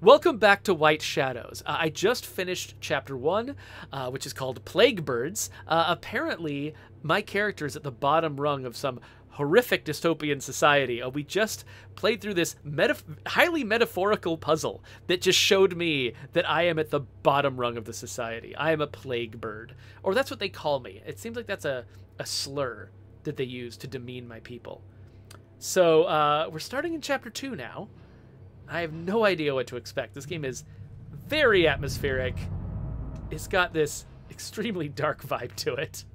Welcome back to White Shadows. I just finished Chapter 1, which is called Plague Birds. Apparently, my character is at the bottom rung of some horrific dystopian society. We just played through this highly metaphorical puzzle that just showed me that I am at the bottom rung of the society. I am a plague bird. Or that's what they call me. It seems like that's a slur that they use to demean my people. So we're starting in Chapter 2 now. I have no idea what to expect. This game is very atmospheric. It's got this extremely dark vibe to it.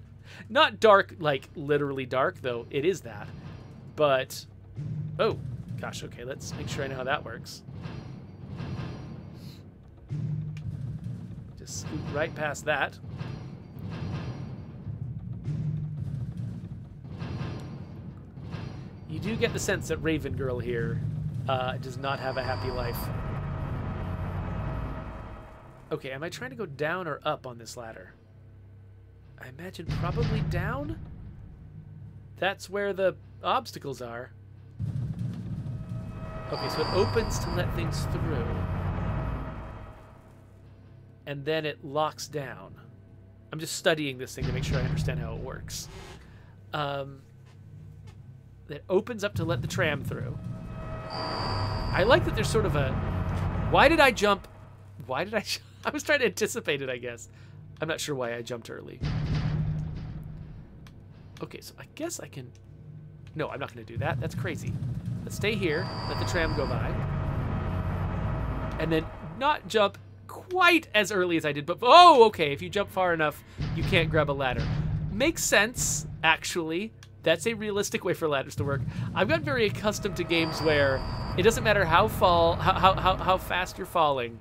Not dark, like literally dark, though it is that. But, oh, gosh, okay, let's make sure I know how that works. Just scoot right past that. You do get the sense that Raven Girl here does not have a happy life. Okay, am I trying to go down or up on this ladder? I imagine probably down? That's where the obstacles are. Okay, so it opens to let things through. And then it locks down. I'm just studying this thing to make sure I understand how it works. It opens up to let the tram through. I like that there's sort of a... Why did I jump? Why did I... I was trying to anticipate it, I guess. I'm not sure why I jumped early. Okay, so I guess I can... No, I'm not going to do that. That's crazy. Let's stay here. Let the tram go by. And then not jump quite as early as I did. But oh, okay. If you jump far enough, you can't grab a ladder. Makes sense, actually. That's a realistic way for ladders to work. I've gotten very accustomed to games where it doesn't matter how fast you're falling,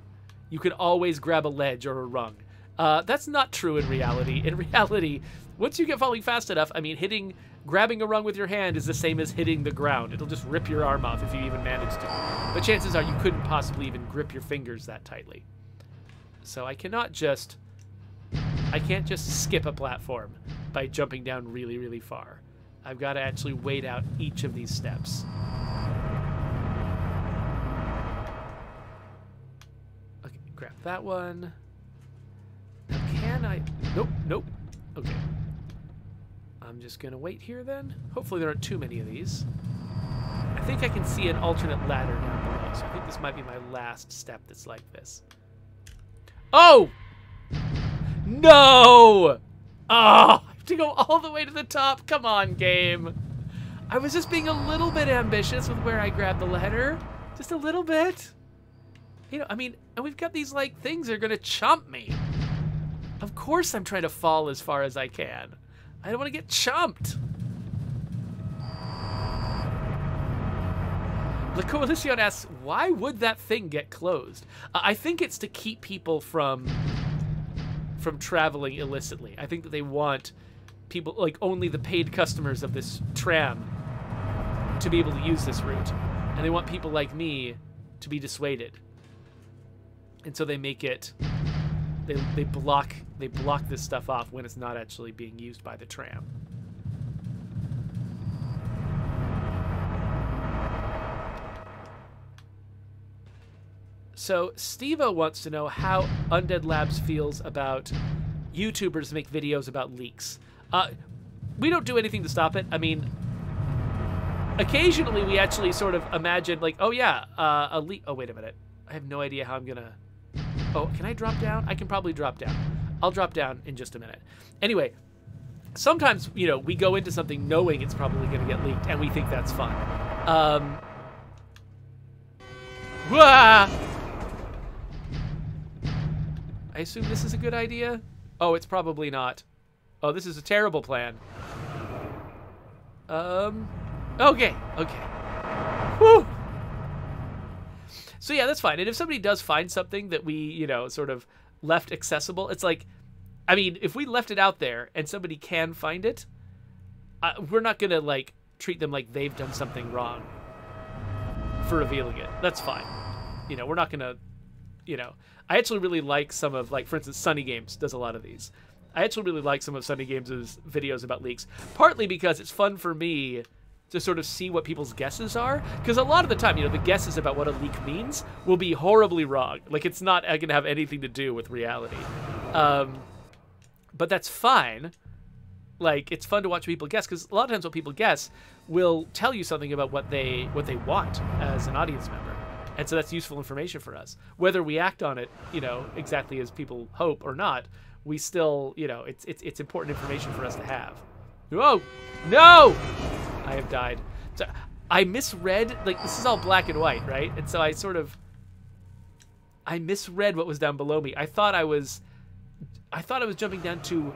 you can always grab a ledge or a rung. That's not true in reality. In reality, once you get falling fast enough, I mean, grabbing a rung with your hand is the same as hitting the ground. It'll just rip your arm off if you even manage to. But chances are you couldn't possibly even grip your fingers that tightly. So I can't just skip a platform by jumping down really, really far. I've got to actually wait out each of these steps. Okay, grab that one. Now can I... Nope, nope. Okay. I'm just going to wait here then. Hopefully there aren't too many of these. I think I can see an alternate ladder down below, so I think this might be my last step that's like this. Oh! No! Oh! To go all the way to the top. Come on, game. I was just being a little bit ambitious with where I grabbed the ladder. Just a little bit. You know, I mean, and we've got these, like, things that are going to chomp me. Of course I'm trying to fall as far as I can. I don't want to get chomped. La Coalition asks, why would that thing get closed? I think it's to keep people from traveling illicitly. I think that they want people, like only the paid customers of this tram, to be able to use this route. And they want people like me to be dissuaded. And so they make it, they block this stuff off when it's not actually being used by the tram. So Steve-O wants to know how Undead Labs feels about YouTubers make videos about leaks. We don't do anything to stop it. I mean, occasionally we actually sort of imagine, like, oh yeah, a leak. Oh, wait a minute. I have no idea how I'm gonna... Oh, can I drop down? I can probably drop down. I'll drop down in just a minute. Anyway, sometimes, you know, we go into something knowing it's probably gonna get leaked, and we think that's fun. Wah! I assume this is a good idea? Oh, it's probably not. Oh, this is a terrible plan. Okay, okay. Whew. So yeah, that's fine. And if somebody does find something that we, you know, sort of left accessible, it's like, I mean, if we left it out there and somebody can find it, we're not gonna, like, treat them like they've done something wrong for revealing it. That's fine. You know, we're not gonna, you know, I actually really like some of, like, for instance, Sunny Games does a lot of these. I actually really like some of Sunny Games' videos about leaks, partly because it's fun for me to sort of see what people's guesses are. Because a lot of the time, you know, the guesses about what a leak means will be horribly wrong. Like, it's not going to have anything to do with reality. But that's fine. Like, it's fun to watch people guess, because a lot of times what people guess will tell you something about what they want as an audience member. And so that's useful information for us. Whether we act on it, you know, exactly as people hope or not, we still, you know, it's important information for us to have. Whoa! No! I have died. So I misread, like, this is all black and white, right? And so I misread what was down below me. I thought I was jumping down to,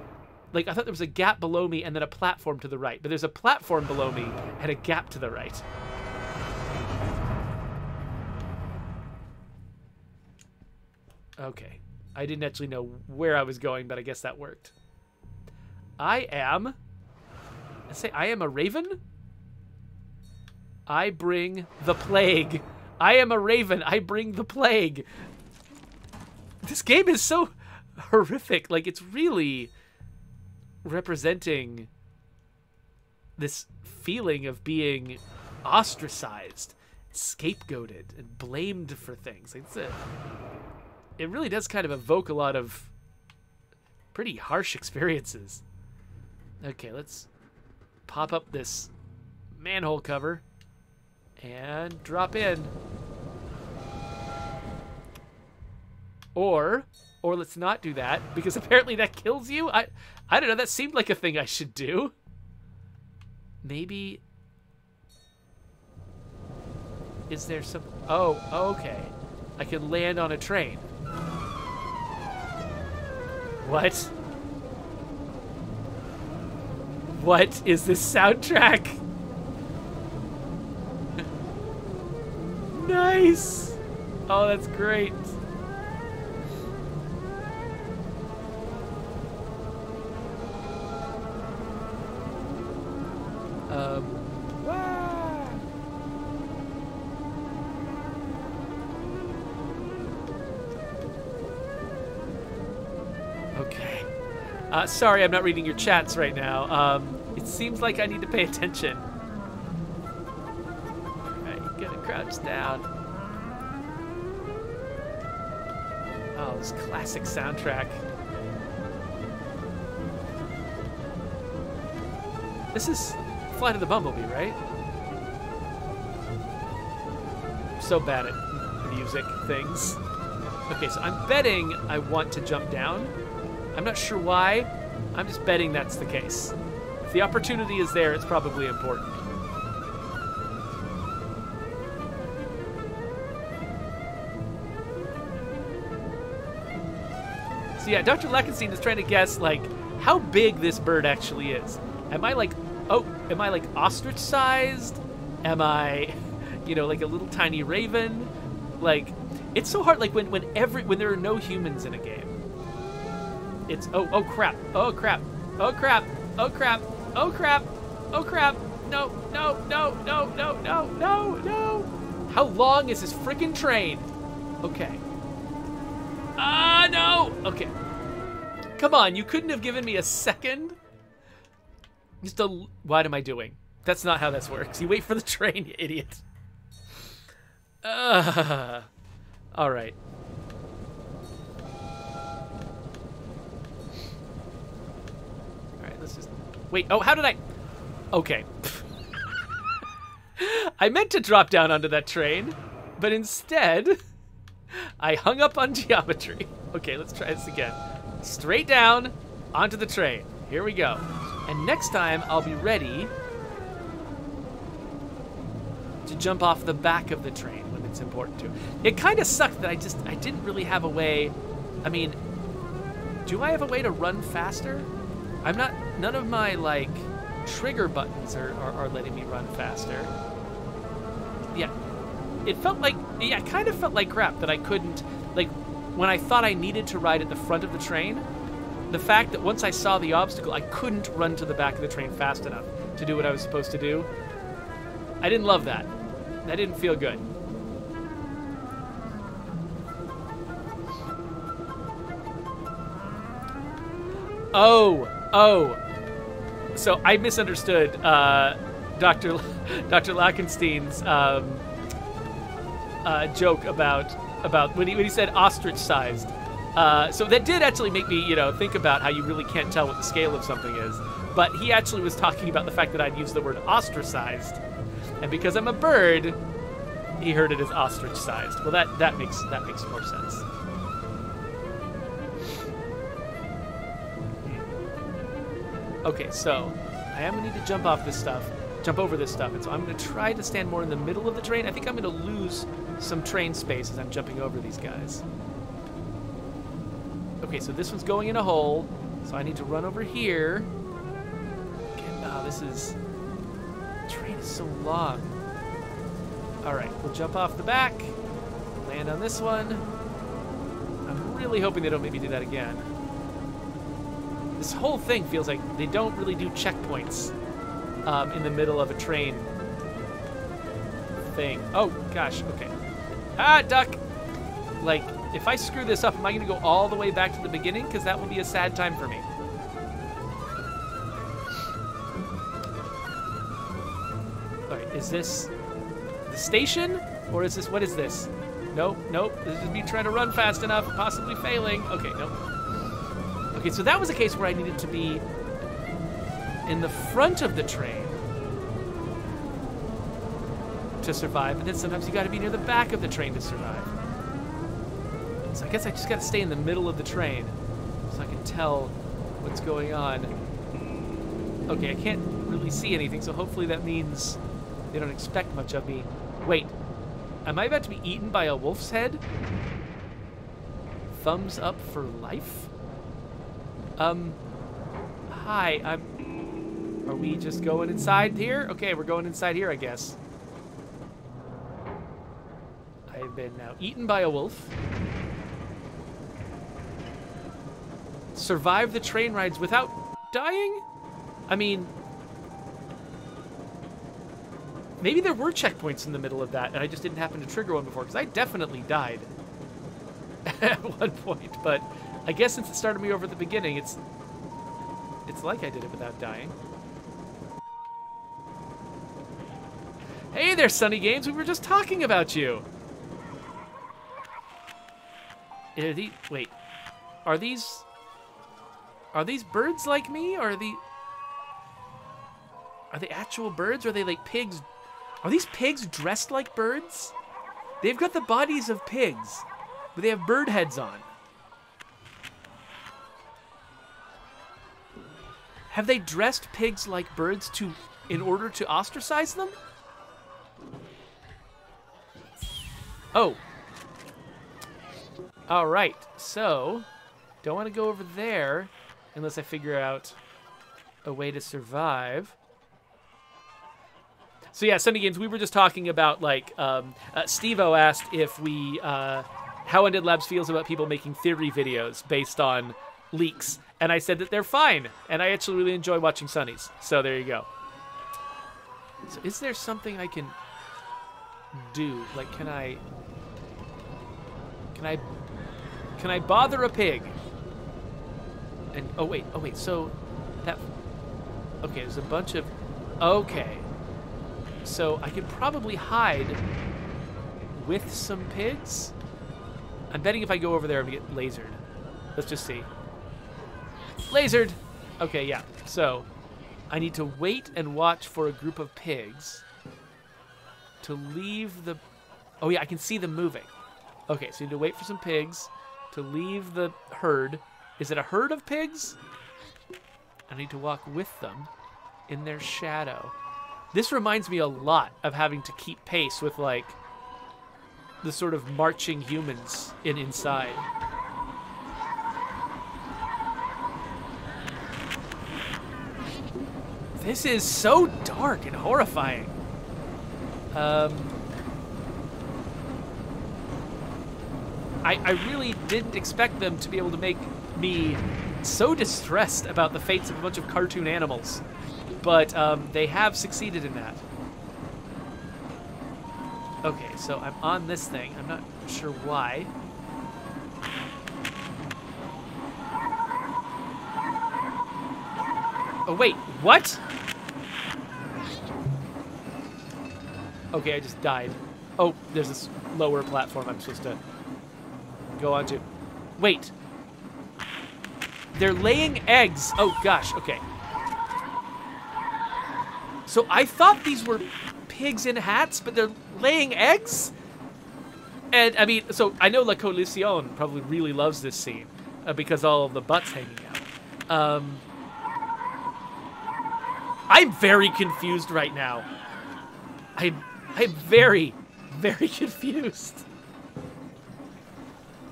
like, I thought there was a gap below me and then a platform to the right. But there's a platform below me and a gap to the right. Okay. I didn't actually know where I was going, but I guess that worked. I am a raven? I bring the plague. I am a raven. I bring the plague. This game is so horrific. Like, it's really representing this feeling of being ostracized, scapegoated, and blamed for things. Like, it really does kind of evoke a lot of pretty harsh experiences. Okay, let's pop up this manhole cover and drop in. Or let's not do that, because apparently that kills you. I don't know, that seemed like a thing I should do. Maybe... Is there some... Oh, okay. I can land on a train. What? What is this soundtrack? Nice! Oh, that's great. Okay. Sorry, I'm not reading your chats right now. It seems like I need to pay attention. Alright, you gotta crouch down. Oh, this classic soundtrack. This is Flight of the Bumblebee, right? I'm so bad at music things. Okay, so I'm betting I want to jump down. I'm not sure why. I'm just betting that's the case. If the opportunity is there, it's probably important. So yeah, Dr. Leckenstein is trying to guess, like, how big this bird actually is. Am I like ostrich-sized? Am I, you know, like a little tiny raven? Like, it's so hard, like, when there are no humans in a game. It's, oh crap, oh crap, oh crap, oh crap, oh crap, oh crap, no, no, no, no, no, no, no, no. How long is this freaking train? Okay. No! Okay. Come on, you couldn't have given me a second? What am I doing? That's not how this works. You wait for the train, you idiot. Alright. Alright, let's just... Wait, oh, how did I... Okay. I meant to drop down onto that train, but instead, I hung up on geometry. Okay, let's try this again. Straight down onto the train. Here we go. And next time, I'll be ready to jump off the back of the train when it's important to. It kind of sucked that I didn't really have a way. I mean, do I have a way to run faster? None of my, like, trigger buttons are letting me run faster. Yeah, it kind of felt like crap that I couldn't, like, when I thought I needed to ride at the front of the train, the fact that once I saw the obstacle, I couldn't run to the back of the train fast enough to do what I was supposed to do. I didn't love that. That didn't feel good. Oh. So I misunderstood Dr. Lackenstein's joke about when he said ostrich-sized. So that did actually make me, think about how you really can't tell what the scale of something is. But he actually was talking about the fact that I'd used the word ostracized, and because I'm a bird, he heard it as ostrich-sized. Well, that makes more sense. Okay, so I am gonna need to jump over this stuff, and so I'm gonna try to stand more in the middle of the train. I think I'm gonna lose some train space as I'm jumping over these guys. Okay, so this one's going in a hole, so I need to run over here. Okay, the train is so long. All right, we'll jump off the back, land on this one. I'm really hoping they don't make me do that again. This whole thing feels like they don't really do checkpoints in the middle of a train thing. Oh, gosh, okay. Ah, duck! Like, if I screw this up, am I going to go all the way back to the beginning? Because that will be a sad time for me. All right, is this the station? Or is this, what is this? Nope, nope. This is me trying to run fast enough, possibly failing. Okay, nope. Okay, so that was a case where I needed to be in the front of the train to survive, and then sometimes you gotta be near the back of the train to survive. So I guess I just gotta stay in the middle of the train so I can tell what's going on. Okay, I can't really see anything, so hopefully that means they don't expect much of me. Wait, am I about to be eaten by a wolf's head? Thumbs up for life? Hi, are we just going inside here? Okay, we're going inside here, I guess. I have been now eaten by a wolf. Survive the train rides without dying? I mean, maybe there were checkpoints in the middle of that, and I just didn't happen to trigger one before, because I definitely died at one point, but I guess since it started me over at the beginning, it's like I did it without dying. Hey there, Sunny Games, we were just talking about you! Wait, are these birds like me, or are they actual birds, or are they like pigs? Are these pigs dressed like birds? They've got the bodies of pigs, but they have bird heads on. Have they dressed pigs like birds in order to ostracize them? Oh. All right, so don't want to go over there unless I figure out a way to survive. So yeah, Sunday Games, we were just talking about, like, Steve-O asked if we, how Undead Labs feels about people making theory videos based on leaks. And I said that they're fine, and I actually really enjoy watching Sunny's. So there you go. So is there something I can do? Like, can I bother a pig? And oh wait, so that, okay, there's a bunch of, okay. So I could probably hide with some pigs. I'm betting if I go over there, I'm gonna get lasered. Let's just see. Lasered! Okay, yeah. So I need to wait and watch for a group of pigs to leave the... Oh, yeah, I can see them moving. Okay, so you need to wait for some pigs to leave the herd. Is it a herd of pigs? I need to walk with them in their shadow. This reminds me a lot of having to keep pace with, like, the sort of marching humans inside. This is so dark and horrifying. I really didn't expect them to be able to make me so distressed about the fates of a bunch of cartoon animals. But they have succeeded in that. Okay, so I'm on this thing. I'm not sure why. Oh, wait, what? Okay, I just died. Oh, there's this lower platform I'm supposed to go onto. Wait. They're laying eggs. Oh, gosh. Okay. So I thought these were pigs in hats, but they're laying eggs? And, I mean, so I know La Coalition probably really loves this scene because all of the butts hanging out. I'm very confused right now. I'm very, very confused.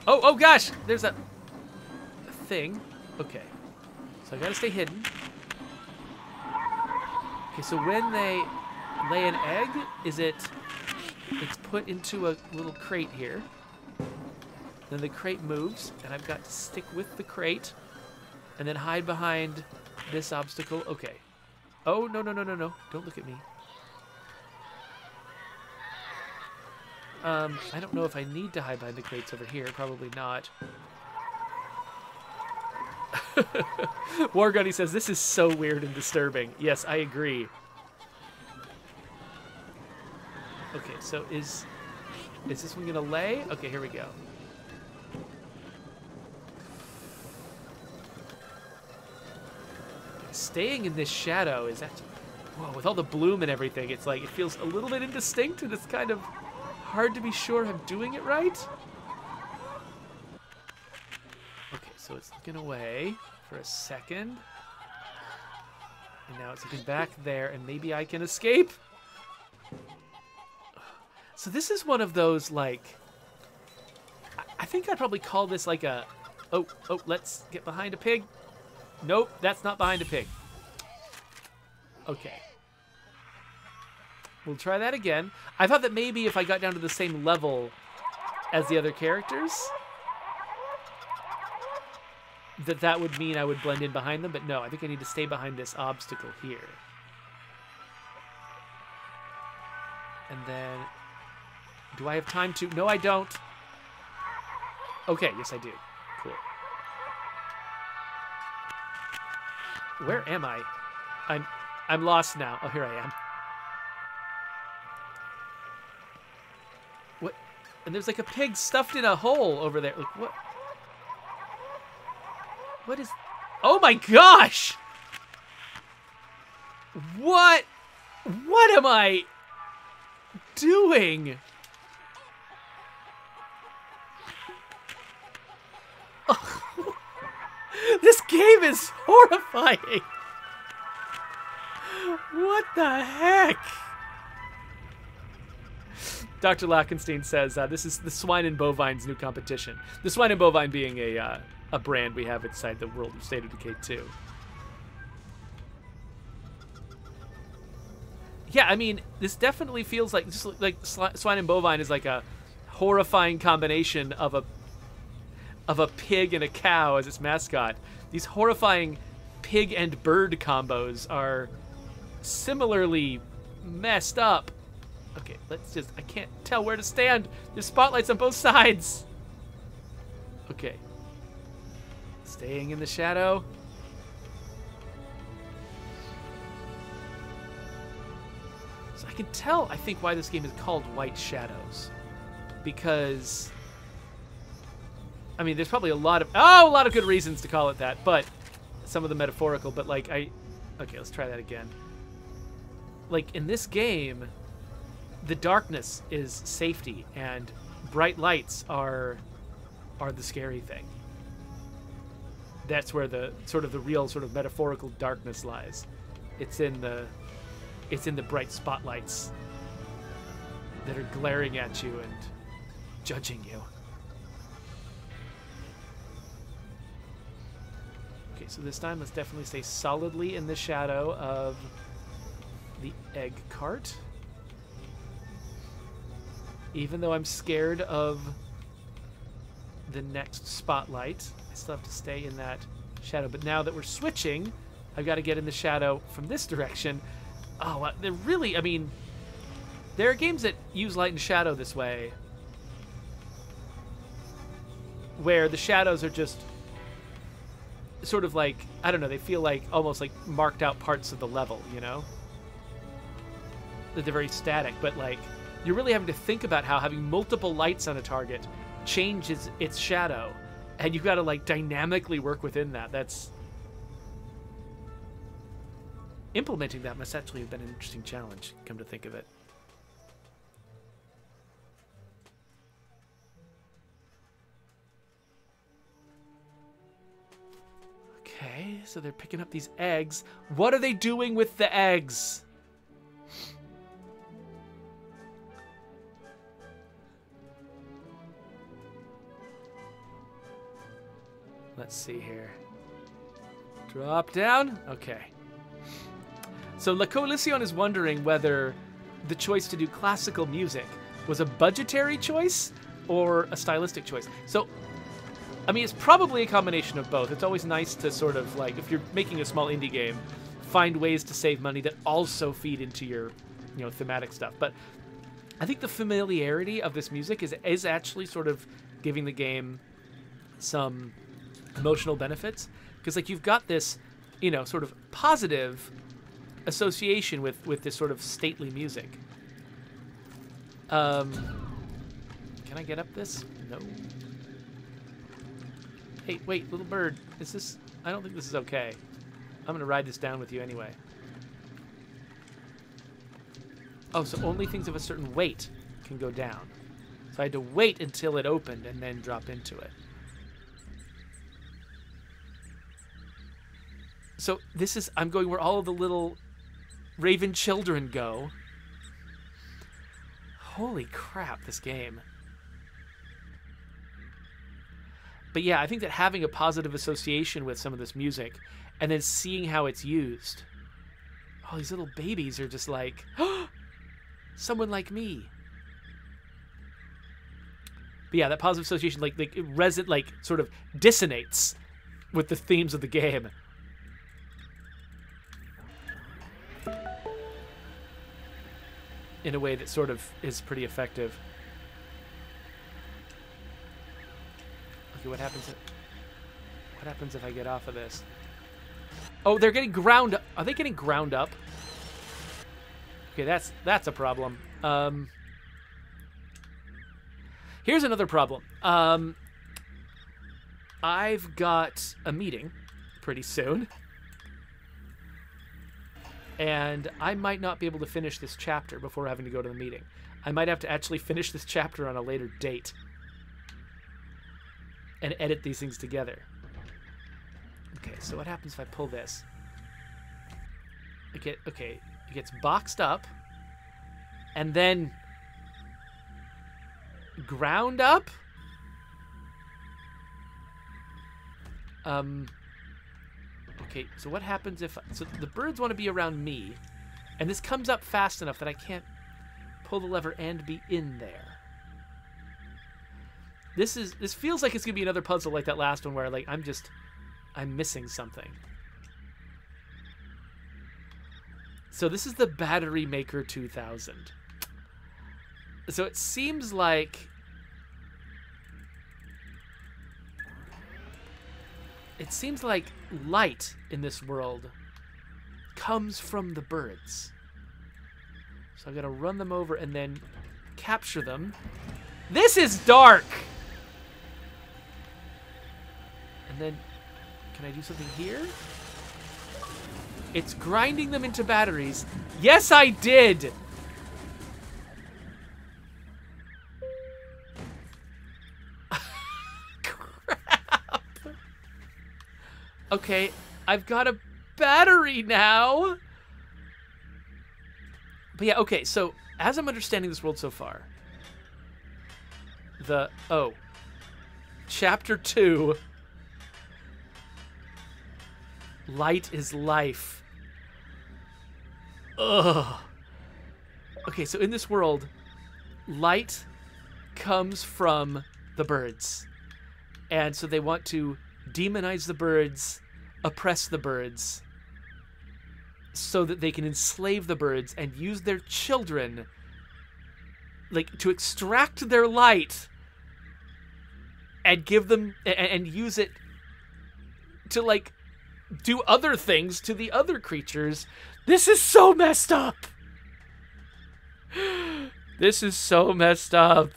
Oh gosh, there's a thing. Okay, so I gotta stay hidden. Okay, so when they lay an egg, it's put into a little crate here. Then the crate moves, and I've got to stick with the crate and then hide behind this obstacle. Okay. Oh, no. Don't look at me. I don't know if I need to hide behind the crates over here. Probably not. Wargunny says, this is so weird and disturbing. Yes, I agree. Okay, so is this one gonna lay? Okay, here we go. Staying in this shadow is actually... Whoa, with all the bloom and everything, it's like, it feels a little bit indistinct, and it's kind of hard to be sure I'm doing it right. Okay, so it's looking away for a second. And now it's looking back there, and maybe I can escape. So this is one of those, like... I think I'd probably call this like a... Oh, let's get behind a pig. Nope, that's not behind a pig. Okay. We'll try that again. I thought that maybe if I got down to the same level as the other characters, that would mean I would blend in behind them, but no, I think I need to stay behind this obstacle here. And then... Do I have time to... No, I don't. Okay, yes I do. Cool. Where am I? I'm lost now. Oh, here I am. What? And there's like a pig stuffed in a hole over there. Like, what? What is... Oh my gosh! What am I doing? This game is horrifying. What the heck? Dr. Lackenstein says this is the Swine and Bovine's new competition. The Swine and Bovine being a brand we have inside the world of State of Decay 2. Yeah, I mean, this definitely feels like just like Swine and Bovine is like a horrifying combination of a pig and a cow as its mascot. These horrifying pig and bird combos are similarly messed up. Okay, let's just... I can't tell where to stand. There's spotlights on both sides. Okay. Staying in the shadow. So I can tell, I think, why this game is called White Shadows. Because... I mean, there's probably a lot of good reasons to call it that, but some of the metaphorical, but like okay, let's try that again. Like in this game, the darkness is safety and bright lights are the scary thing. That's where the sort of the real sort of metaphorical darkness lies. It's in the bright spotlights that are glaring at you and judging you. Okay, so this time let's definitely stay solidly in the shadow of the egg cart. Even though I'm scared of the next spotlight, I still have to stay in that shadow. But now that we're switching, I've got to get in the shadow from this direction. Oh, they're really, I mean, there are games that use light and shadow this way, where the shadows are just sort of like, I don't know, they feel like almost like marked out parts of the level, you know? that they're very static, but like you're really having to think about how having multiple lights on a target changes its shadow, and you've got to like dynamically work within that. That's implementing that must actually have been an interesting challenge, come to think of it. Okay, so they're picking up these eggs. What are they doing with the eggs? Let's see here. Drop down. Okay. So La Coalición is wondering whether the choice to do classical music was a budgetary choice or a stylistic choice. So, I mean, it's probably a combination of both. It's always nice to sort of, like, if you're making a small indie game, find ways to save money that also feed into your, you know, thematic stuff. But I think the familiarity of this music is actually sort of giving the game some emotional benefits. Because, like, you've got this, you know, sort of positive association with this sort of stately music. Can I get up this? No. Hey, wait, little bird. Is this... I don't think this is okay. I'm going to ride this down with you anyway. Oh, so only things of a certain weight can go down. So I had to wait until it opened and then drop into it. So this is... I'm going where all of the little raven children go. Holy crap, this game. But yeah, I think that having a positive association with some of this music and then seeing how it's used. Oh, these little babies are just like, oh, someone like me. But yeah, that positive association, like it like sort of dissonates with the themes of the game. In a way that sort of is pretty effective. Okay, what happens if I get off of this? Oh, they're getting ground up. Are they getting ground up? Okay, that's a problem. Here's another problem. I've got a meeting pretty soon. And I might not be able to finish this chapter before having to go to the meeting. I might have to actually finish this chapter on a later date. And edit these things together. Okay, so what happens if I pull this? Okay, it gets boxed up. And then... ground up? Okay, so what happens if... So the birds want to be around me. And this comes up fast enough that I can't pull the lever and be in there. This feels like it's going to be another puzzle like that last one where, like, I'm missing something. So this is the Battery Maker 2000. So it seems like... It seems like light in this world comes from the birds. So I've got to run them over and then capture them. This is dark! And then, can I do something here? It's grinding them into batteries. Yes, I did! Okay, I've got a battery now. But yeah, okay, so as I'm understanding this world so far, Chapter 2, Light is Life. Ugh. Okay, so in this world, light comes from the birds. And so they want to demonize the birds, oppress the birds, so that they can enslave the birds and use their children, like, to extract their light and give them and use it to, like, do other things to the other creatures. This is so messed up. This is so messed up.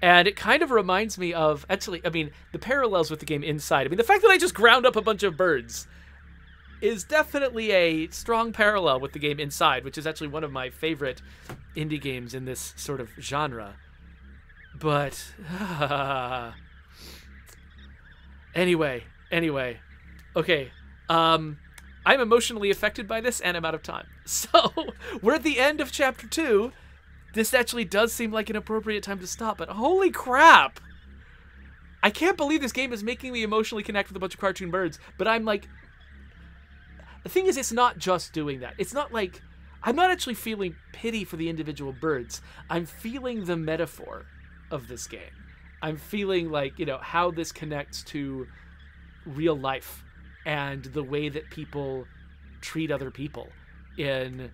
And it kind of reminds me of, actually, I mean, the parallels with the game Inside. I mean, the fact that I just ground up a bunch of birds is definitely a strong parallel with the game Inside, which is actually one of my favorite indie games in this sort of genre. But, anyway. Okay, I'm emotionally affected by this, and I'm out of time. So, we're at the end of Chapter 2. This actually does seem like an appropriate time to stop, but holy crap! I can't believe this game is making me emotionally connect with a bunch of cartoon birds, but I'm like... The thing is, it's not just doing that. It's not like... I'm not actually feeling pity for the individual birds. I'm feeling the metaphor of this game. I'm feeling like, you know, how this connects to real life and the way that people treat other people in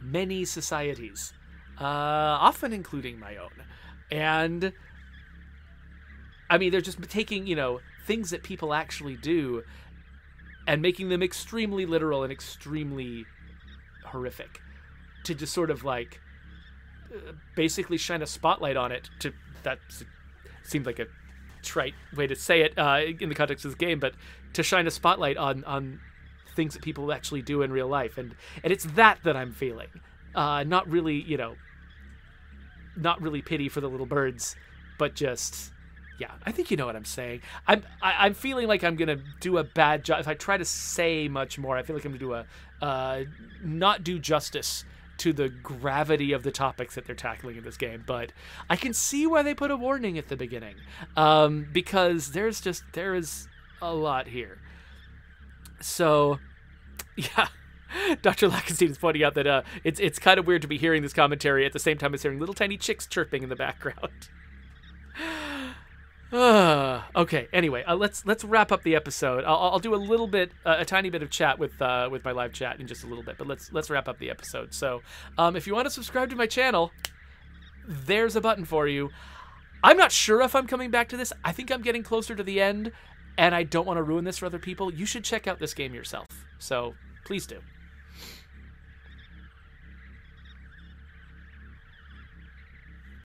many societies. Often including my own. And, I mean, they're just taking, you know, things that people actually do and making them extremely literal and extremely horrific to just sort of, like, basically shine a spotlight on it. That seemed like a trite way to say it in the context of this game, but to shine a spotlight on things that people actually do in real life. And it's that I'm feeling. Not really, you know, not really pity for the little birds, but just, yeah, I think you know what I'm saying. I'm feeling like I'm gonna do a bad job if I try to say much more. I feel like I'm gonna do not do justice to the gravity of the topics that they're tackling in this game. But I can see why they put a warning at the beginning, because there is a lot here. So, yeah. Dr. Lackenstein is pointing out that it's kind of weird to be hearing this commentary at the same time as hearing little tiny chicks chirping in the background. Okay. Anyway, let's wrap up the episode. I'll do a tiny bit of chat with my live chat in just a little bit, but let's wrap up the episode. So, if you want to subscribe to my channel, there's a button for you. I'm not sure if I'm coming back to this. I think I'm getting closer to the end, and I don't want to ruin this for other people. You should check out this game yourself. So please do.